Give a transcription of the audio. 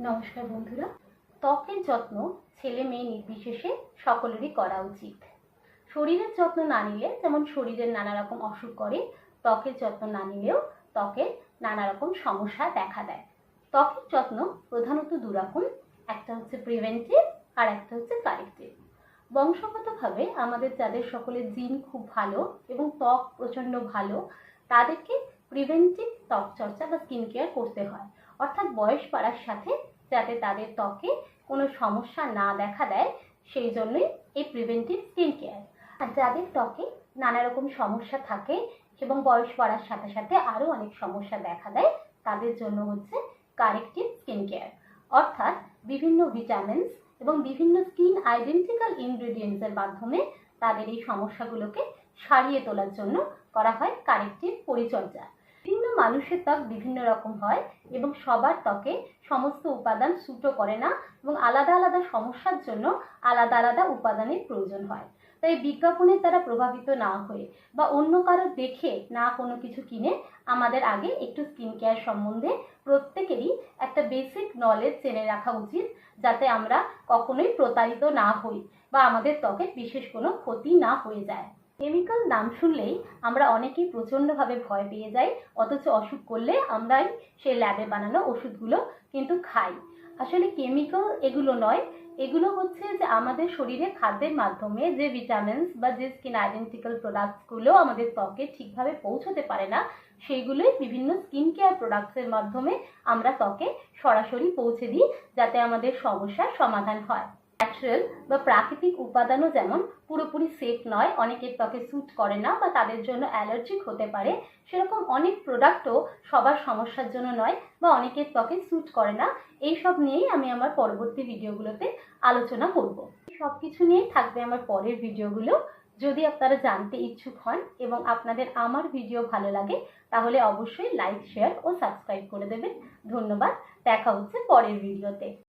নমস্কার বন্ধুরা। ত্বকের যত্ন ছেলে মেয়ে নির্বিশেষে সকলেরই করা উচিত। শরীরের যত্ন না নিলে যেমন শরীরের নানা রকম অসুখ করে, ত্বকের যত্ন না নিলেও ত্বকের নানা রকম সমস্যা দেখা দেয়। ত্বকের যত্ন প্রধানত দুরকম, একটা হচ্ছে প্রিভেন্টিভ আর একটা হচ্ছে কারেক্টিভ। বংশগতভাবে আমাদের যাদের সকলের জিন খুব ভালো এবং ত্বক প্রচণ্ড ভালো, তাদেরকে প্রিভেন্টিভ ত্বক চর্চা বা স্কিন কেয়ার করতে হয়, অর্থাৎ বয়স বাড়ার সাথে যাতে তাদের ত্বকে কোনো সমস্যা না দেখা দেয়, সেই জন্যই এই প্রিভেন্টিভ স্কিন কেয়ার। আর যাদের ত্বকে নানা রকম সমস্যা থাকে এবং বয়স বাড়ার সাথে সাথে আরও অনেক সমস্যা দেখা দেয়, তাদের জন্য হচ্ছে কারেক্টিভ স্কিন কেয়ার, অর্থাৎ বিভিন্ন ভিটামিনস এবং বিভিন্ন স্কিন আইডেন্টিক্যাল ইনগ্রেডিয়েন্টসের মাধ্যমে তাদের এই সমস্যাগুলোকে সারিয়ে তোলার জন্য করা হয় কারেক্টিভ পরিচর্যা। বিভিন্ন মানুষের ত্বক বিভিন্ন রকম হয় এবং সবার ত্বকে সমস্ত উপাদান স্যুটও করে না এবং আলাদা আলাদা সমস্যার জন্য আলাদা আলাদা উপাদানের প্রয়োজন হয়। তাই বিজ্ঞাপনের দ্বারা প্রভাবিত না হয়ে বা অন্য কারো দেখে না কোনো কিছু কিনে আমাদের আগে একটু স্কিন কেয়ার সম্বন্ধে প্রত্যেকেরই একটা বেসিক নলেজ জেনে রাখা উচিত, যাতে আমরা কখনোই প্রতারিত না হই বা আমাদের ত্বকের বিশেষ কোনো ক্ষতি না হয়ে যায়। কেমিক্যাল নাম শুনলেই আমরা অনেকেই প্রচণ্ডভাবে ভয় পেয়ে যাই, অথচ অসুখ করলে আমরাই সেই ল্যাবে বানানো ওষুধগুলো কিন্তু খাই। আসলে কেমিক্যাল এগুলো নয়, এগুলো হচ্ছে যে আমাদের শরীরে খাদ্যের মাধ্যমে যে ভিটামিনস বা যে স্কিন আইডেন্টিক্যাল প্রোডাক্টসগুলো আমাদের ত্বকে ঠিকভাবে পৌঁছতে পারে না, সেইগুলোই বিভিন্ন স্কিন কেয়ার প্রোডাক্টসের মাধ্যমে আমরা ত্বকে সরাসরি পৌঁছে দিই, যাতে আমাদের সমস্যার সমাধান হয়। ন্যাচারাল বা প্রাকৃতিক উপাদানও যেমন পুরোপুরি সেফ নয়, অনেকের ত্বকে স্যুট করে না বা তাদের জন্য অ্যালার্জিক হতে পারে, সেরকম অনেক প্রোডাক্টও সবার সমস্যার জন্য নয় বা অনেকের ত্বকে স্যুট করে না। এইসব নিয়েই আমি আমার পরবর্তী ভিডিওগুলোতে আলোচনা করব। সব কিছু নিয়েই থাকবে আমার পরের ভিডিওগুলো। যদি আপনারা জানতে ইচ্ছুক হন এবং আপনাদের আমার ভিডিও ভালো লাগে, তাহলে অবশ্যই লাইক, শেয়ার ও সাবস্ক্রাইব করে দেবেন। ধন্যবাদ। দেখা হচ্ছে পরের ভিডিওতে।